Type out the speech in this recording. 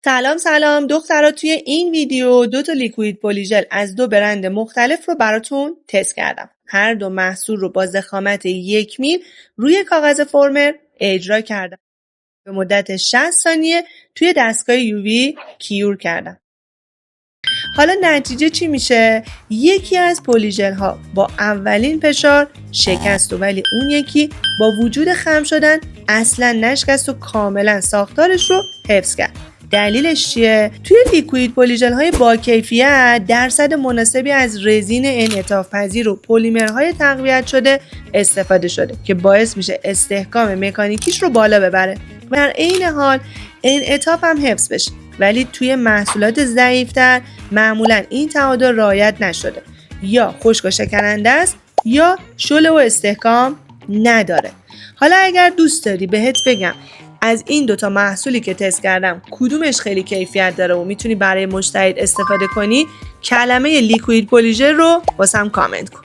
سلام دخترا، توی این ویدیو 2 تا لیکوید پلیژل از 2 برند مختلف رو براتون تست کردم. هر دو محصول رو با ضخامت 1 میل روی کاغذ فرمر اجرا کردم. به مدت 60 ثانیه توی دستگاه UV کیور کردم. حالا نتیجه چی میشه؟ یکی از پلیژل ها با اولین فشار شکست ولی اون یکی با وجود خم شدن اصلا نشکست و کاملا ساختارش رو حفظ کرد. دلیلش چیه؟ توی لیکوید پلیژل های با کیفیت درصد مناسبی از رزین انعطاف پذیر و پلیمرهای تقویت شده استفاده شده که باعث میشه استحکام مکانیکیش رو بالا ببره. در عین حال انعطاف هم حفظ بشه، ولی توی محصولات ضعیفتر معمولا این تعادل رعایت نشده، یا خشک و شکننده است یا شله و استحکام نداره. حالا اگر دوست داری بهت بگم از این 2 تا محصولی که تست کردم کدومش خیلی کیفیت داره و میتونی برای مشتری استفاده کنی، کلمه لیکوید پلیژل رو واسم کامنت کن.